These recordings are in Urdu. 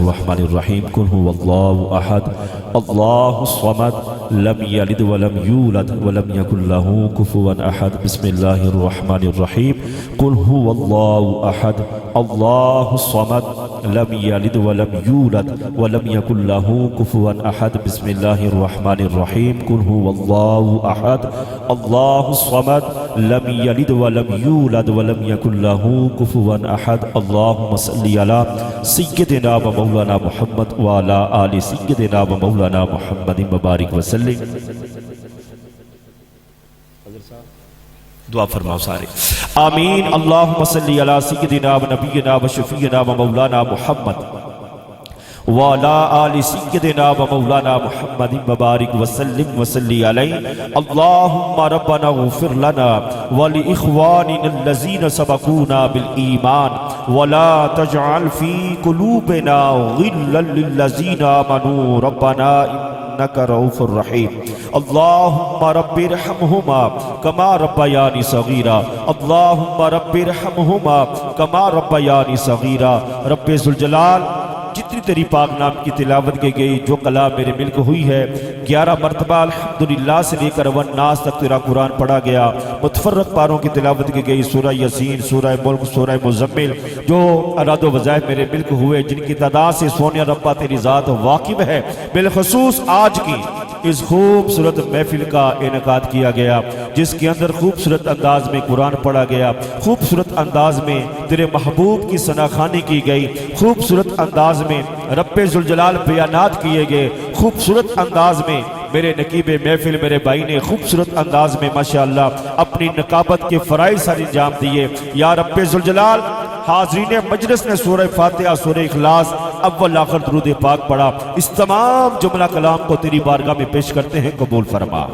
الرحمن الرحیم قل هو اللہ احد اللہ الصمد لم یلد ولم یولد ولم یکن له کفوا احد بسم اللہ الرحمن الرحیم قل هو اللہ احد اللہ الصمد لم یلد ولم یولد ولم یکن له کفوا احد بسم اللہ الرحمن الرحیم قل هو اللہ احد اللہ الصمد لم یلد ولم یولد ولم یکن له کفوا احد اللہم صلی علی سیدنا و مولانا محمد وعلی آل سیدنا و مولانا محمد مبارک وسلم۔ دعا فرماؤ سارے آمین۔ اللہم صلی علی سیدنا و نبینا و شفیعنا و مولانا محمد وعلی آل سیدنا و مولانا محمد مبارک وسلم وسلی علیہ۔ اللہم ربنا اغفر لنا ولإخواننا الذین سبقونا بالایمان ولا تجعل فی قلوبنا غلا للذین آمنوا ربنا انک رؤوف رحیم۔ اللہم رب ارحمہما کما ربیانی صغیرا اللہم رب ارحمہما کما ربیانی صغیرا۔ رب ذوالجلال جتنی تیری پاک نام کی تلاوت کی گئی جو کلام میرے ملک ہوئی ہے 11 مرتبہ الحمدللہ سے لے کر والناس تک تیرا قرآن پڑھا گیا، متفرق پاروں کی تلاوت کی گئی، سورہ یاسین، سورہ ملک، سورہ مزمل، جو اراد و وظائف میرے ملک ہوئے جن کی تعداد سے سونیا ربا تیری ذات واقف ہے، بالخصوص آج کی اس خوبصورت محفل کا انعقاد کیا گیا جس کے اندر خوبصورت انداز میں قرآن پڑھا گیا، خوبصورت انداز میں تیرے محبوب کی ثناخوانی کی گئی، خوبصورت انداز میں رب ذوالجلال بیانات کیے گئے، خوبصورت انداز میں میرے نقیب محفل میرے بھائی نے خوبصورت انداز میں ماشاءاللہ اپنی نقابت کے فرائض سر انجام دیے۔ یا رب ذوالجلال حاضرین مجلس نے سورہ فاتحہ، سورہ اخلاص، اول آخر درود پاک پڑھا، اس تمام جملہ کلام کو تیری بارگاہ میں پیش کرتے ہیں، قبول فرما۔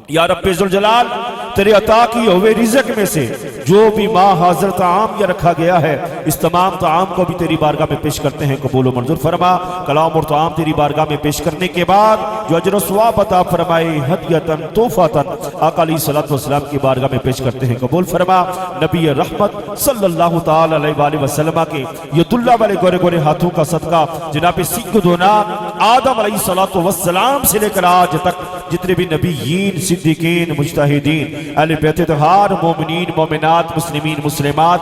یا رب ذوالجلال تیرے عطا کی ہوئے رزق میں سے جو بھی ماں حاضر طعام یا رکھا گیا ہے اس تمام طعام کو بھی تیری بارگاہ میں پیش کرتے ہیں، قبول و منظور فرما۔ کلام اور طعام تیری بارگاہ میں پیش کرنے کے بعد جو اجر و ثواب عطا فرمائے ہدیتاً توفاتاً آقا علیہ السلام کی بارگاہ میں پیش کرتے ہیں، قبول فرما۔ نبی رحمت صلی اللہ تعالی علیہ وآلہ وسلم کے ید اللہ والے گورے گورے ہاتھوں کا صدقہ جناب سیدنا آدم علیہ السلام سے لے کر آج تک جتنے بھی نبیین، صدیقین، مجتہدین، اہل بیت اطہار، مومنین، مومنات، مسلمین، مسلمات،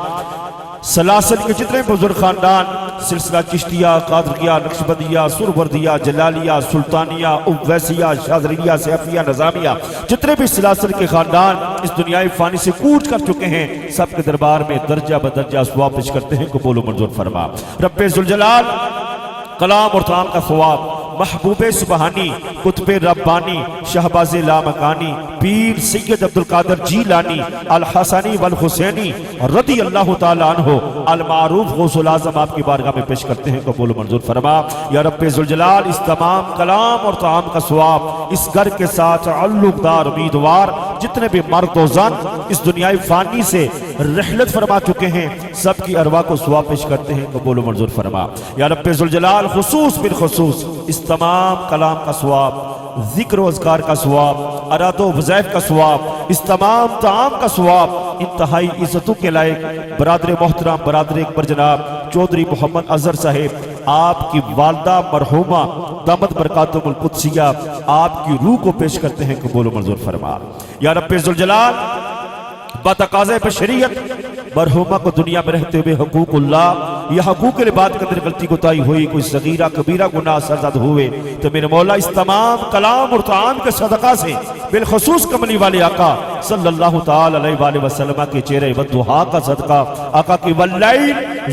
سلاسل کے جتنے بزرگ خاندان، سلسلہ چشتیہ، قادریہ، نقشبندیہ، سربردیہ، جلالیہ، سلطانیہ، اویسیہ، شاذلیہ، سیفیہ، نظامیہ، جتنے بھی سلاسل کے خاندان اس دنیای فانی سے کوچ کر چکے ہیں سب کے دربار میں درجہ بدرجہ ثواب پیش کرتے ہیں، قبول و منظور فرما۔ رب ذوالجلال کلام اور طعام کا ثواب محبوب سبحانی، قطب ربانی، شہباز لامکانی، پیر سید عبدالقادر جیلانی الحسنی والحسینی رضی اللہ تعالیٰ عنہ المعروف غوث العظم آپ کی بارگاہ میں پیش کرتے ہیں، قبول و منظور فرما۔ یا رب ذوالجلال اس تمام کلام اور طعام کا ثواب اس گھر کے ساتھ تعلق دار امیدوار جتنے بھی مرد و زن اس دنیای فانی سے رحلت فرما چکے ہیں سب کی ارواح کو ثواب پیش کرتے ہیں، قبول و منظور فرما۔ یا رب ذوالجلال خصوص بالخصوص اس تمام کلام کا ثواب، ذکر و اذکار کا ثواب، اراد و وظائف کا ثواب، اس تمام طعام کا ثواب انتہائی عزتوں کے لائق برادر محترم برادر اکبر جناب چودھری محمد اظہر صاحب آپ کی والدہ مرحومہ دامت برکاتہم القدسیہ آپ کی روح کو پیش کرتے ہیں، قبول و منظور فرما۔ یا رب ذوالجلال بتقاضۂ بشریت مرحومہ کو دنیا میں رہتے ہوئے حقوق اللہ یا حقوق العباد کے اندر غلطی کوتاہی ہوئی، کوئی صغیرہ کبیرہ گناہ سرزد ہوئے تو میرے مولا اس تمام کلام اور طعام کے صدقہ سے بالخصوص کملی والے آقا صلی اللہ تعالی علیہ وآلہ وسلم کے چہرے والضحیٰ کا صدقہ، آقا کی واللیل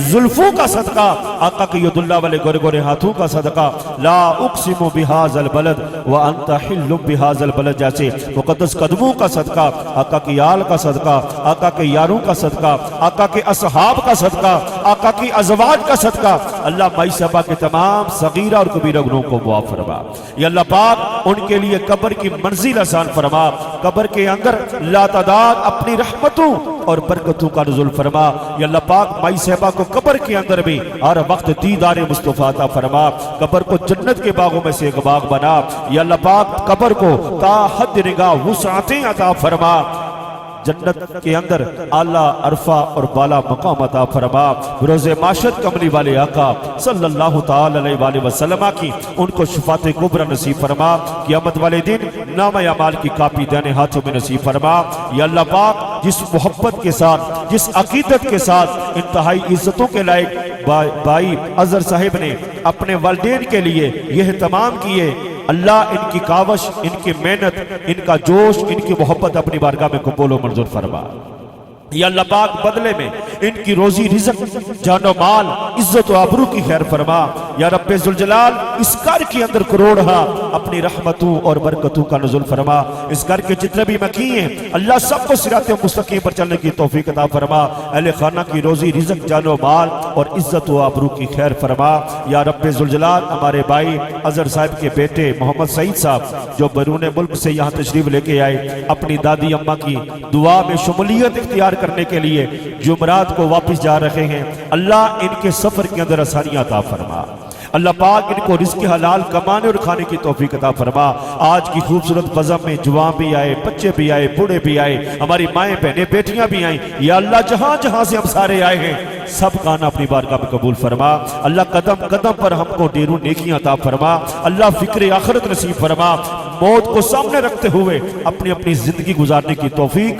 زلفوں کا صدقہ، آقا کی ید اللہ والے گورے گورے ہاتھوں کا صدقہ، لا اقسم بہذا البلد وانت حل بہذا البلد جیسے مقدس قدموں کا صدقہ، آقا کی آل کا صدقہ، آقا کے یاروں کا صدقہ، آقا کے اصحاب کا صدقہ، آقا کی ازواج کا صدقہ، اللہ مائی صحابہ کے تمام صغیرہ اور کبیرہ گناہوں کو معاف فرما۔ یا اللہ پاک ان کے لیے قبر کی منزل آسان فرما، قبر کے اندر لا تعداد اپنی رحمتوں اور برکتوں کا نزول فرما۔ یا اللہ پاک مائی صحابہ کو قبر کے اندر بھی ہر وقت دیدار مصطفیٰ عطا فرما، قبر کو جنت کے باغوں میں سے ایک باغ بنا۔ یا اللہ پاک قبر کو تا حد نگاہ وسعتیں عطا فرما، جنت کے اندر اعلیٰ عرفہ اور بالا مقام عطا فرما۔ روز معاشر کملی والے آقا صلی اللہ تعالی علیہ وآلہ وسلم کی ان کو شفاعت کبریٰ نصیب فرما۔ قیامت والے دن نامہ اعمال کی کاپی دینے ہاتھوں میں نصیب فرما۔ یا اللہ پاک جس محبت کے ساتھ، جس عقیدت کے ساتھ انتہائی عزتوں کے لائق بھائی اظہر صاحب نے اپنے والدین کے لیے یہ اہتمام کیے، اللہ ان کی کاوش، ان کی محنت، ان کا جوش، ان کی محبت اپنی بارگاہ میں قبول و منظور فرما۔ یا اللہ پاک بدلے میں ان کی روزی رزق، جان و مال، عزت و آبرو کی خیر فرما۔ یا رب ذوالجلال اس گھر کے اندر کروڑہا اپنی رحمتوں اور برکتوں کا نزول فرما۔ اس گھر کے جتنے بھی مکی ہیں اللہ سب کو صراط مستقیم پر چلنے کی توفیق عطا فرما۔ اہل خانہ کی روزی رزق، جان و مال اور عزت و آبرو کی خیر فرما۔ یا رب ذوالجلال ہمارے بھائی اظہر صاحب کے بیٹے محمد سعید صاحب جو بیرون ملک سے یہاں تشریف لے کے آئے، اپنی دادی اماں کی دعا میں شمولیت اختیار کرنے کے لیے جمعرات کو واپس جا رہے ہیں، اللہ ان کے سفر کے اندر آسانیاں عطا فرما۔ اللہ پاک ان کو رزق حلال کمانے اور کھانے کی توفیق عطا فرما۔ آج کی خوبصورت فضا میں جوان بھی آئے، بچے بھی آئے، بوڑھے بھی آئے، ہماری مائیں بہنیں بیٹیاں بھی آئیں، یا اللہ جہاں جہاں سے ہم سارے آئے ہیں سب کا نا اپنی بارگاہ میں قبول فرما۔ اللہ قدم قدم پر ہم کو ڈھیروں نیکیاں عطا فرما۔ اللہ فکر آخرت نصیب فرما۔ موت کو سامنے رکھتے ہوئے اپنی اپنی زندگی گزارنے کی توفیق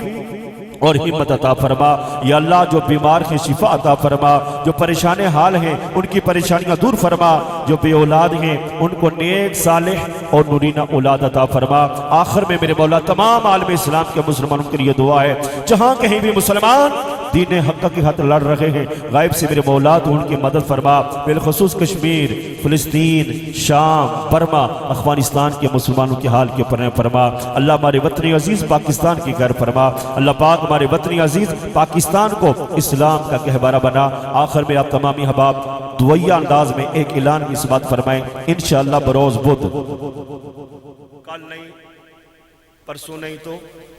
اور ہمت عطا فرما۔ یا اللہ جو بیمار ہیں شفا عطا فرما، جو پریشان حال ہیں ان کی پریشانیاں دور فرما، جو بے اولاد ہیں ان کو نیک صالح اور نورینہ اولاد عطا فرما۔ آخر میں میرے مولا تمام عالم اسلام کے مسلمانوں کے لیے دعا ہے، جہاں کہیں بھی مسلمان دین حق کے ہاتھ لڑ رہے ہیں غائب سے میرے مولا تو ان کی مدد فرما، بالخصوص کشمیر، فلسطین، شام، برما، افغانستان کے مسلمانوں کے حال کے اوپر فرما۔ اللہ ہمارے وطن عزیز پاکستان کی خیر فرما۔ اللہ پاک ہمارے وطن عزیز پاکستان کو اسلام کا گہوارہ بنا۔ آخر میں آپ تمامی احباب دعائیہ انداز میں ایک اعلان کی بات فرمائیں۔ انشاءاللہ بروز بدھ، کل نہیں، پرسوں نہیں تو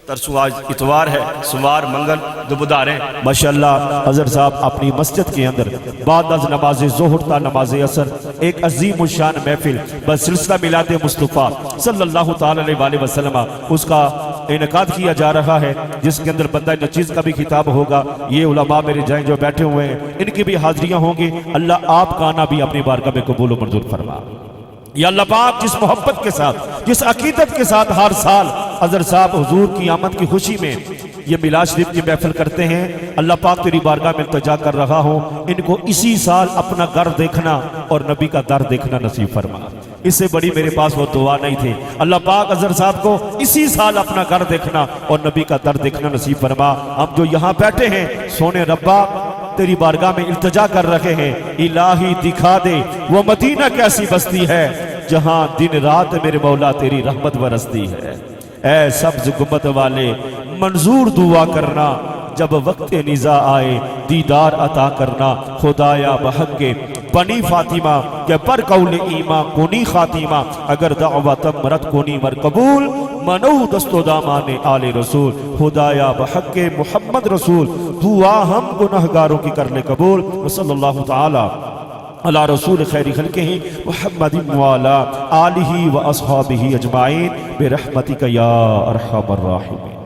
ترسوں، آج اتوار ہے، سوار، منگل، دو بدھار ہیں۔ ماشاءاللہ اظہر صاحب اپنی مسجد کے اندر بعد از نماز ظہر تا نماز عصر ایک عظیم الشان محفل بسلسلہ میلاد مصطفیٰ صلی اللہ تعالی علیہ وآلہ وسلم اس کا انعقاد کیا جا رہا ہے، جس کے اندر بندہ نچیز کا بھی خطاب ہوگا۔ یہ علماء میرے جائیں جو بیٹھے ہوئے ہیں ان کی بھی حاضریاں ہوں گی۔ اللہ آپ کا آنا بھی اپنی بارگاہ میں قبول و منظور فرما۔ یا اللہ پاک جس محبت کے ساتھ، جس عقیدت کے ساتھ ہر سال اظہر صاحب حضور کی آمد کی خوشی میں یہ میلاد شریف کی محفل کرتے ہیں، اللہ پاک تیری بارگاہ میں التجا کر رہا ہوں ان کو اسی سال اپنا گھر دیکھنا اور نبی کا در دیکھنا نصیب فرما۔ اس سے بڑی میرے پاس وہ دعا نہیں تھی۔ اللہ پاک اظہر صاحب کو اسی سال اپنا گھر دیکھنا اور نبی کا در دیکھنا نصیب فرما۔ ہم جو یہاں بیٹھے ہیں سونے ربا تیری بارگاہ میں التجا کر رہے ہیں، الہی دکھا دے وہ مدینہ کیسی بستی ہے جہاں دن رات میرے مولا تیری رحمت برستی ہے۔ اے سبز گنبد والے منظور دعا کرنا، جب وقت نزا آئے دیدار عطا کرنا۔ خدایا بحق کے بنی فاطمہ کہ پر قول ایماں کونی خاتمہ، اگر دعوتم مرد کونی مر قبول، منو دست و دامان آل رسول۔ خدایا بحق کے محمد رسول دعا ہم گناہگاروں کی کر لے قبول۔ وصلی اللہ تعالی علی رسول خیر خلقہ محمد وعلی آلہ و اصحابہ اجمعین برحمتک یا ارحم الراحمین۔